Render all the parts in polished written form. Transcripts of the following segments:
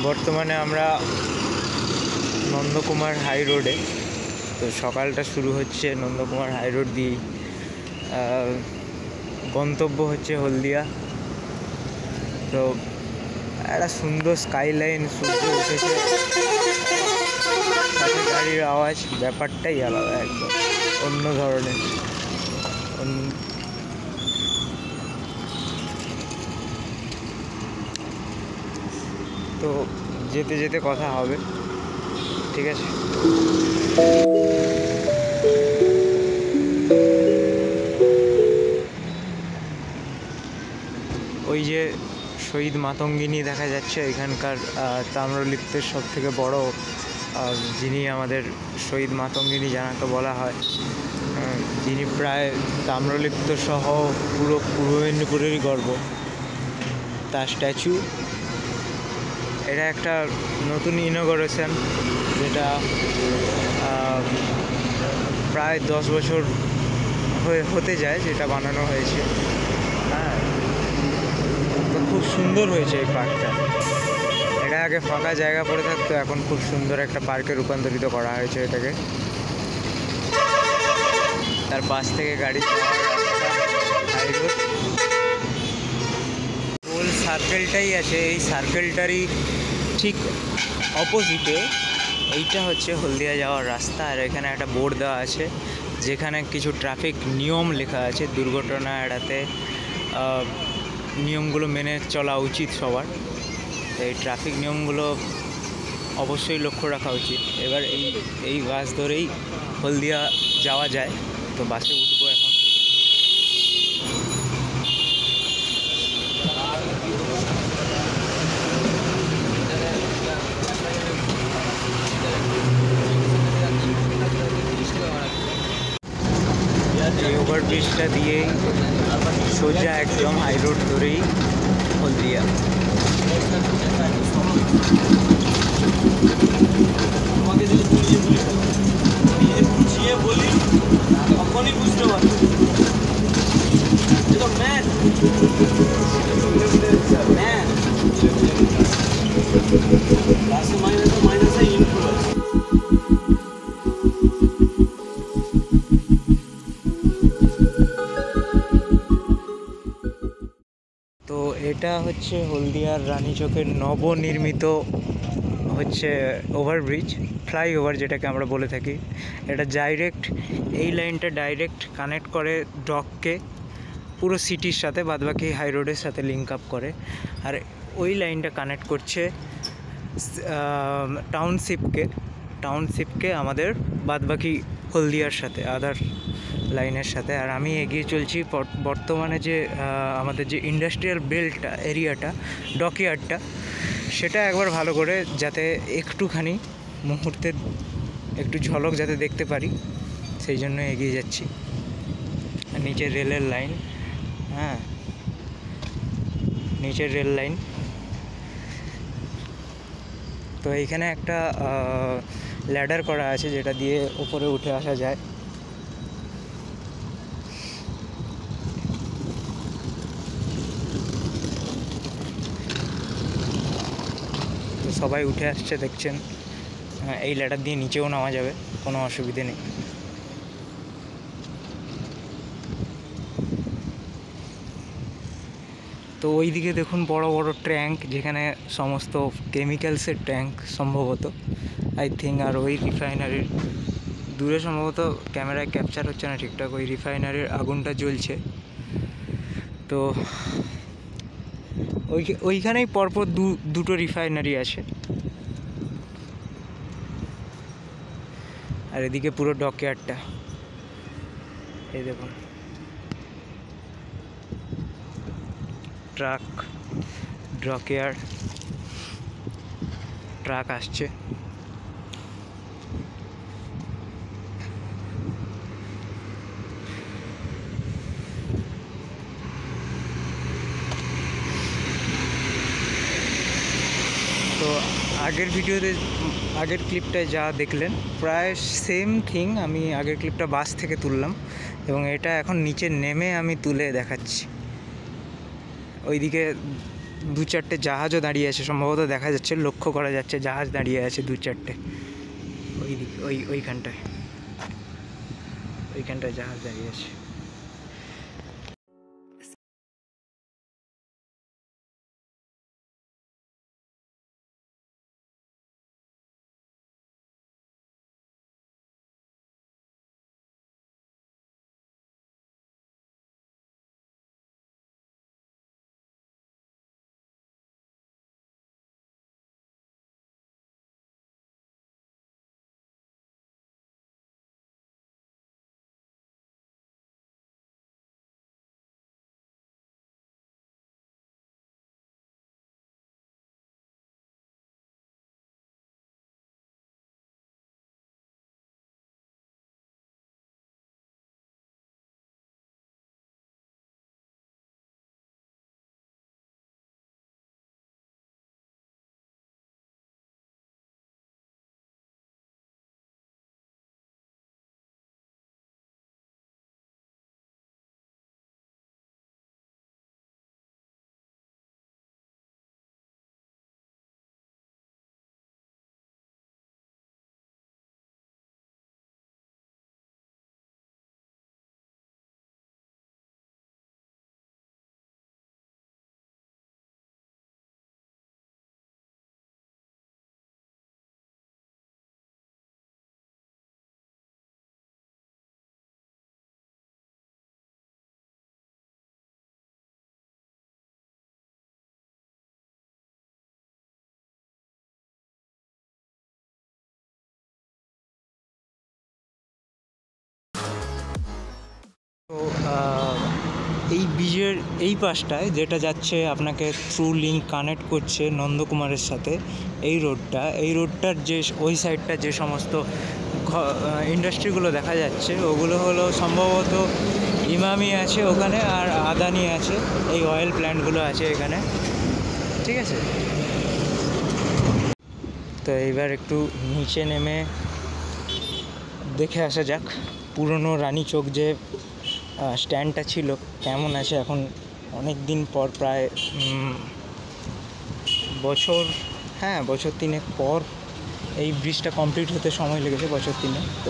বর্তমানে আমরা নন্দকুমার হাই রোডে। তো সকালটা শুরু হচ্ছে নন্দকুমার হাই রোড দিয়েই, গন্তব্য হচ্ছে হলদিয়া। তো একটা সুন্দর স্কাইলাইন, সূর্য উঠেছে, সাথে গাড়ির আওয়াজ, ব্যাপারটাই আলাদা, একদম অন্য ধরনের। তো যেতে যেতে কথা হবে, ঠিক আছে? ওই যে শহীদ মাতঙ্গিনী দেখা যাচ্ছে, এখানকার তাম্রলিপ্তের সব থেকে বড় যিনি আমাদের শহীদ মাতঙ্গিনী জানাকে বলা হয়, যিনি প্রায় তাম্রলিপ্ত সহ পুরো পূর্ব মেদিনীপুরেরই গর্ব, তার স্ট্যাচু। এটা একটা নতুন ইনগরেশন, যেটা প্রায় 10 বছর হতে যায়, যেটা বানানো হয়েছে। হ্যাঁ, তো খুব সুন্দর হয়েছে এই পার্কটা। এটা আগে ফাঁকা জায়গা পড়ে থাকতো, এখন খুব সুন্দর একটা পার্কে রূপান্তরিত করা হয়েছে এটাকে। তার পাশ থেকে গাড়ি হাই রোড, গোল সার্কেলটাই আছে। এই সার্কেলটারই ঠিক অপোজিটে এইটা হচ্ছে হলদিয়া যাওয়ার রাস্তা। আর এখানে একটা বোর্ড দেওয়া আছে যেখানে কিছু ট্রাফিক নিয়ম লেখা আছে, দুর্ঘটনা এড়াতে নিয়মগুলো মেনে চলা উচিত সবার। এই ট্রাফিক নিয়মগুলো অবশ্যই লক্ষ্য রাখা উচিত। এবার এই বাস ধরেই হলদিয়া যাওয়া যায়, তো বাসে উঠবো এখন। এই ওভারব্রিজটা দিয়েই সোজা একদম হাই রোড ধরেই হলদিয়া। আমাকে যদি বুঝিয়ে বলি তখনই বুঝতে পারবো। ম্যান প্লাসে মাইনাসে ইনফ্লুয়েন্স। তো এটা হচ্ছে হলদিয়ার রানীচকের নবনির্মিত হচ্ছে ওভারব্রিজ, ফ্লাইওভার যেটাকে আমরা বলে থাকি। এটা ডাইরেক্ট, এই লাইনটা ডাইরেক্ট কানেক্ট করে ডককে পুরো সিটির সাথে, বাদবাকি হাই রোডের সাথে লিঙ্ক আপ করে। আর ওই লাইনটা কানেক্ট করছে টাউনশিপকে আমাদের বাদবাকি হলদিয়ার সাথে, আদার লাইনের সাথে। আর আমি এগিয়ে চলছি বর্তমানে যে আমাদের যে ইন্ডাস্ট্রিয়াল বেল্টটা, এরিয়াটা, ডকইয়ার্ডটা, সেটা একবার ভালো করে যাতে একটুখানি মুহূর্তে একটু ঝলক যাতে দেখতে পারি, সেই জন্য এগিয়ে যাচ্ছি। আর নিচে রেলের লাইন, হ্যাঁ, নিচের রেল লাইন। তো এইখানে একটা ল্যাডার করা আছে যেটা দিয়ে উপরে উঠে আসা যায়। তো সবাই উঠে আসছে দেখছেন। এই ল্যাডার দিয়ে নিচেও নামা যাবে, কোনো অসুবিধে নেই। তো ওই দিকে দেখুন বড় বড় ট্যাঙ্ক, যেখানে সমস্ত কেমিক্যালসের ট্যাঙ্ক সম্ভবত, আই থিঙ্ক। আর ওই রিফাইনারির দূরে সম্ভবত ক্যামেরায় ক্যাপচার হচ্ছে না ঠিকঠাক, ওই রিফাইনারির আগুনটা জ্বলছে। তো ওইখানেই পরপর দুটো রিফাইনারি আছে। আর এদিকে পুরো ডকইয়ার্ডটা, এই দেখুন ট্রাক, ডকইয়ার্ড, ট্রাক আসছে। তো আগের ভিডিওতে, আগের ক্লিপটায় যা দেখলেন প্রায় সেম থিং আমি আগের ক্লিপটা বাস থেকে তুললাম, এবং এটা এখন নিচে নেমে আমি তুলে দেখাচ্ছি। ওইদিকে দু চারটে জাহাজও দাঁড়িয়ে আছে, সম্ভবত দেখা যাচ্ছে, লক্ষ্য করা যাচ্ছে জাহাজ দাঁড়িয়ে আছে দু চারটে। ওই দিক ওইখানটায় জাহাজ দাঁড়িয়ে আছে। তো এই ব্রিজের এই পাশটায় যেটা যাচ্ছে আপনাকে থ্রু লিঙ্ক কানেক্ট করছে নন্দকুমারের সাথে, এই রোডটার যে ওই সাইডটা যে সমস্ত ইন্ডাস্ট্রিগুলো দেখা যাচ্ছে ওগুলো হলো সম্ভবত ইমামি আছে ওখানে, আর আদানি আছে, এই অয়েল প্ল্যান্টগুলো আছে এখানে, ঠিক আছে। তো এইবার একটু নিচে নেমে দেখে আসা যাক পুরনো রানীচক যে স্ট্যান্ডটা ছিল কেমন আছে এখন। অনেক দিন পর, প্রায় বছর তিনেক পর এই ব্রিজটা কমপ্লিট হতে সময় লেগেছে,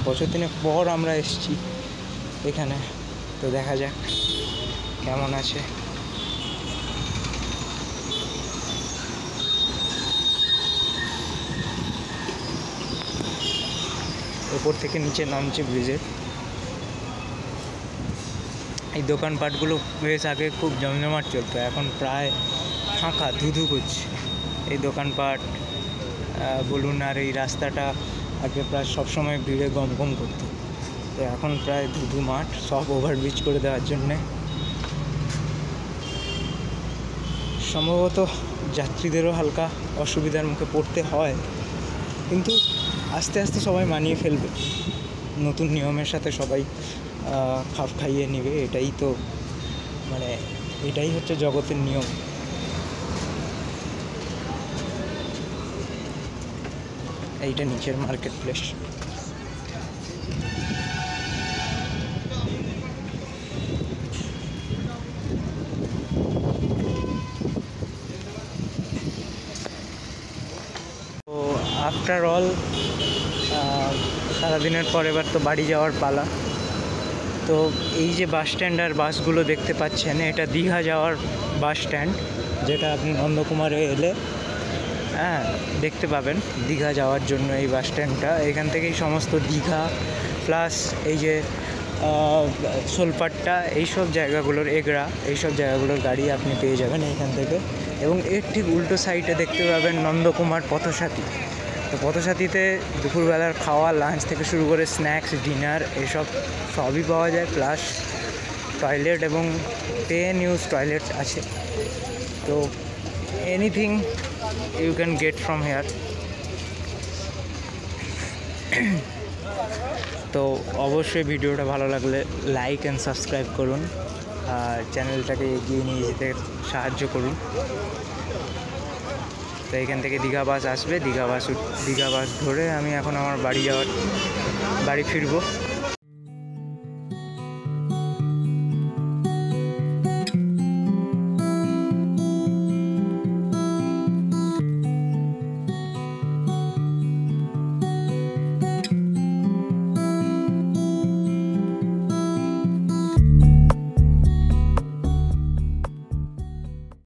বছর তিনেক পর আমরা এসেছি এখানে। তো দেখা যাক কেমন আছে। ওপর থেকে নিচে নামছে ব্রিজের। এই দোকানপাটগুলো বেশ আগে খুব জমজমাট চলতো, এখন প্রায় ফাঁকা, ধুধু করছে এই দোকানপাট বলুন। আর এই রাস্তাটা আগে প্রায় সবসময় ভিড়ে গমগম করতো, তো এখন প্রায় ধুধু মাঠ, সব ওভারব্রিজ করে দেওয়ার জন্যে। সম্ভবত যাত্রীদেরও হালকা অসুবিধার মুখে পড়তে হয়, কিন্তু আস্তে আস্তে সবাই মানিয়ে ফেলবে, নতুন নিয়মের সাথে সবাই খাপ খাইয়ে নেবে। এটাই তো মানে এটাই হচ্ছে জগতের নিয়ম। এইটা নিচের মার্কেট প্লেস। তো আফটার অল সারাদিনের পর এবার তো বাড়ি যাওয়ার পালা। তো এই যে বাস স্ট্যান্ড আর বাসগুলো দেখতে পাচ্ছেন, এটা দীঘা যাওয়ার বাস স্ট্যান্ড, যেটা আপনি নন্দকুমারে এলে দেখতে পাবেন দীঘা যাওয়ার জন্য এই বাস স্ট্যান্ডটা। এখান থেকেই সমস্ত দীঘা প্লাস এই যে সোলপাট্টা, এইসব জায়গাগুলোর এগরা, এইসব জায়গাগুলোর গাড়ি আপনি পেয়ে যাবেন এইখান থেকে। এবং এর ঠিক উল্টো সাইডে দেখতে পাবেন নন্দকুমার পথসাথী। তো পথসাথীতে দুপুরবেলার খাওয়া, লাঞ্চ থেকে শুরু করে স্ন্যাক্স, ডিনার, এসব সবই পাওয়া যায়, প্লাস টয়লেট এবং টেন ইউজ টয়লেট আছে। তো anything you can get from here. তো অবশ্যই ভিডিওটা ভালো লাগলে লাইক অ্যান্ড সাবস্ক্রাইব করুন, আর চ্যানেলটাকে এগিয়ে নিয়ে যেতে সাহায্য করুন। তো এখান থেকে দীঘা বাস আসবে, দীঘা বাস ধরে আমি এখন আমার বাড়ি ফিরবো।